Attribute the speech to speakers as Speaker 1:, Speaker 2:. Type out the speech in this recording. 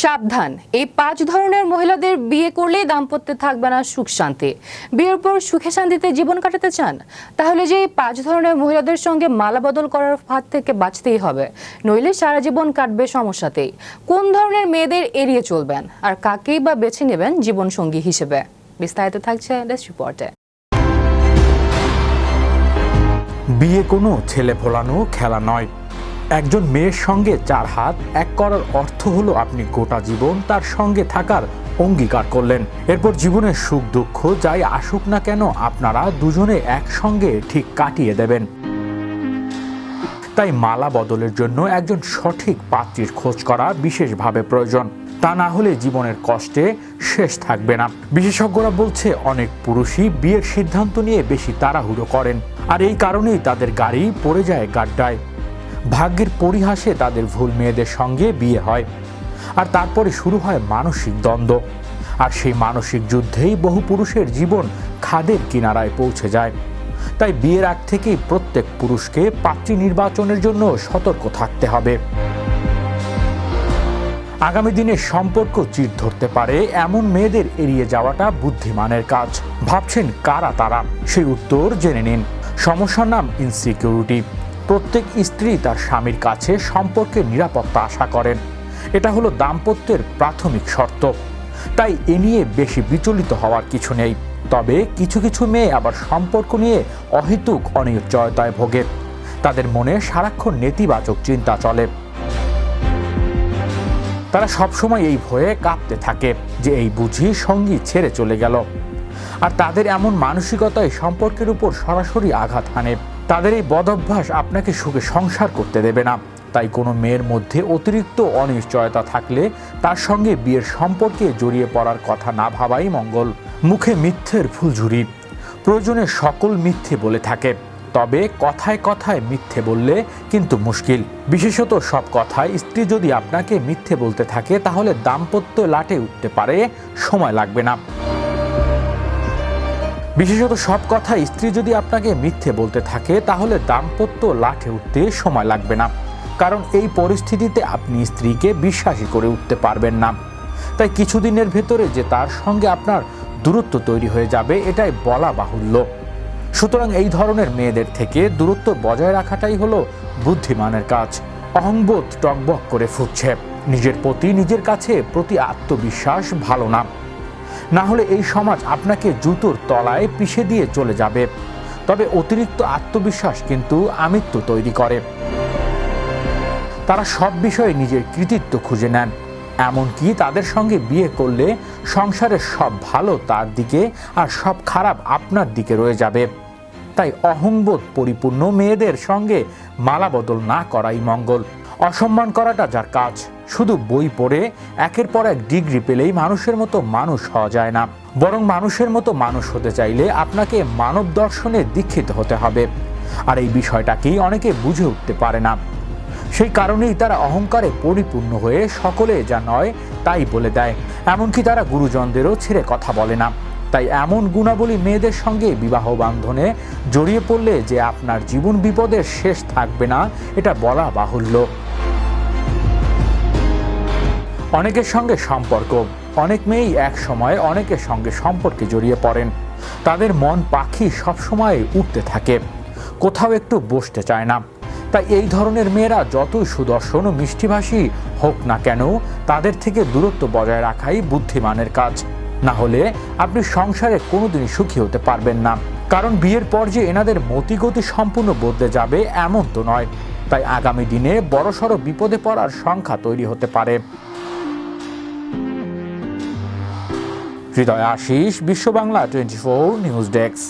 Speaker 1: সাবধান, এই 5 ধরনের মহিলাদের বিয়ে করলেই দাম্পত্যে থাকবে না সুখ শান্তি। বিয়ের পর সুখে শান্তিতে জীবন কাটাতে চান, তাহলে যে এই 5 ধরনের মহিলাদের সঙ্গে মালা বদল করার ফাঁদ থেকে বাঁচতেই হবে, নইলে সারা জীবন কাটবে সমস্যাতেই। কোন ধরনের মেয়েদের এড়িয়ে চলবেন আর কাকেই বা বেছে নেবেন জীবন সঙ্গী হিসেবে, বিস্তারিত থাকছে ডেস্ক রিপোর্টে।
Speaker 2: বিয়ে কোনো ছেলে ভোলানো খেলা নয়। একজন মেয়ের সঙ্গে 4 হাত এক করার অর্থ হলো আপনি গোটা জীবন তার সঙ্গে থাকার অঙ্গীকার করলেন। এরপর জীবনের সুখ দুঃখ যাই আসুক না কেন আপনারা দুজনে একসঙ্গে ঠিক কাটিয়ে দেবেন। তাই মালা বদলের জন্য একজন সঠিক পাত্রীর খোঁজ করা বিশেষভাবে প্রয়োজন। তা না হলে জীবনের কষ্টে শেষ থাকবে না। বিশেষজ্ঞরা বলছে অনেক পুরুষই বিয়ের সিদ্ধান্ত নিয়ে বেশি তাড়াহুড়ো করেন, আর এই কারণেই তাদের গাড়ি পড়ে যায় গাড্ডায়। ভাগ্যের পরিহাসে তাদের ভুল মেয়েদের সঙ্গে বিয়ে হয়, আর তারপরে শুরু হয় মানসিক দ্বন্দ্ব। আর সেই মানসিক যুদ্ধেই বহু পুরুষের জীবন খাদের কিনারায় পৌঁছে যায়। তাই বিয়ের আগ থেকেই প্রত্যেক পুরুষকে পাত্রী নির্বাচনের জন্য সতর্ক থাকতে হবে। আগামী দিনে সম্পর্ক চির ধরতে পারে এমন মেয়েদের এড়িয়ে যাওয়াটা বুদ্ধিমানের কাজ। ভাবছেন কারা তারা? সেই উত্তর জেনে নিন। সমস্যার নাম ইনসিকিউরিটি। প্রত্যেক স্ত্রী তার স্বামীর কাছে সম্পর্কের নিরাপত্তা আশা করেন। এটা হলো দাম্পত্যের প্রাথমিক শর্ত। তাই এ নিয়ে বেশি বিচলিত হওয়ার কিছু নেই। তবে কিছু কিছু মেয়ে আবার সম্পর্ক নিয়ে অহেতুক অনিশ্চয়তায় ভোগে। তাদের মনে সারাক্ষণ নেতিবাচক চিন্তা চলে। তারা সবসময় এই ভয়ে কাঁপতে থাকে যে এই বুঝি সঙ্গী ছেড়ে চলে গেল। আর তাদের এমন মানসিকতায় সম্পর্কের উপর সরাসরি আঘাত হানে। তাদের এই বদঅভ্যাস আপনাকে সুখে সংসার করতে দেবে না। তাই কোনো মেয়ের মধ্যে অতিরিক্ত অনিশ্চয়তা থাকলে তার সঙ্গে বিয়ের সম্পর্কে জড়িয়ে পড়ার কথা না ভাবাই মঙ্গল। মুখে মিথ্যের ফুলঝুরি। প্রয়োজনে সকল মিথ্যে বলে থাকে, তবে কথায় কথায় মিথ্যে বললে কিন্তু মুশকিল। বিশেষত সব কথায় স্ত্রী যদি আপনাকে মিথ্যে বলতে থাকে, তাহলে দাম্পত্য লাটে উঠতে পারে, সময় লাগবে না। বিশেষত সব কথা স্ত্রী যদি আপনাকে মিথ্যে বলতে থাকে, তাহলে দাম্পত্য লাঠে উঠতে সময় লাগবে না। কারণ এই পরিস্থিতিতে আপনি স্ত্রীকে বিশ্বাসী করে উঠতে পারবেন না। তাই কিছুদিনের ভেতরে যে তার সঙ্গে আপনার দূরত্ব তৈরি হয়ে যাবে, এটাই বলা বাহুল্য। সুতরাং এই ধরনের মেয়েদের থেকে দূরত্ব বজায় রাখাটাই হলো বুদ্ধিমানের কাজ। অহংবোধ টকবক করে ফুটছে। নিজের প্রতি নিজের কাছে প্রতি আত্মবিশ্বাস ভালো না। না হলে এই সমাজ আপনাকে জুতোর তলায় পিষে দিয়ে চলে যাবে। তবে অতিরিক্ত আত্মবিশ্বাস কিন্তু আমিত্ব তৈরি করে। তারা সব বিষয়ে নিজের কৃতিত্ব খুঁজে নেন। এমনকি তাদের সঙ্গে বিয়ে করলে সংসারের সব ভালো তার দিকে আর সব খারাপ আপনার দিকে রয়ে যাবে। তাই অহংবোধ পরিপূর্ণ মেয়েদের সঙ্গে মালা বদল না করাই মঙ্গল। অসম্মান করাটা যার কাজ। শুধু বই পড়ে একের পর এক ডিগ্রি পেলেই মানুষের মতো মানুষ হওয়া যায় না। বরং মানুষের মতো মানুষ হতে চাইলে আপনাকে মানব দর্শনে দীক্ষিত হতে হবে। আর এই বিষয়টাকেই অনেকে বুঝে উঠতে পারে না। সেই কারণেই তারা অহংকারে পরিপূর্ণ হয়ে সকলে যা নয় তাই বলে দেয়। এমনকি তারা গুরুজনদেরও ছেড়ে কথা বলে না। তাই এমন গুণাবলী মেয়েদের সঙ্গে বিবাহ বান্ধনে জড়িয়ে পড়লে যে আপনার জীবন বিপদের শেষ থাকবে না, এটা বলা বাহুল্য। অনেকের সঙ্গে সম্পর্ক। অনেক মেয়েই এক সময় অনেকের সঙ্গে সম্পর্কে জড়িয়ে পড়েন। তাদের মন পাখি সবসময় উঠতে থাকে, কোথাও একটু বসতে চায় না। তাই এই ধরনের মেয়েরা যতই সুদর্শন ও মিষ্টিভাষী হোক না কেন, তাদের থেকে দূরত্ব বজায় রাখাই বুদ্ধিমানের কাজ। না হলে আপনি সংসারে কোনোদিনই সুখী হতে পারবেন না। কারণ বিয়ের পর যে এনাদের মতিগতি সম্পূর্ণ বদলে যাবে এমন তো নয়। তাই আগামী দিনে বড়সড় বিপদে পড়ার সংখ্যা তৈরি হতে পারে। হৃদয় আশিস, বিশ্ব বাংলা 24 নিউজ ডেস্ক।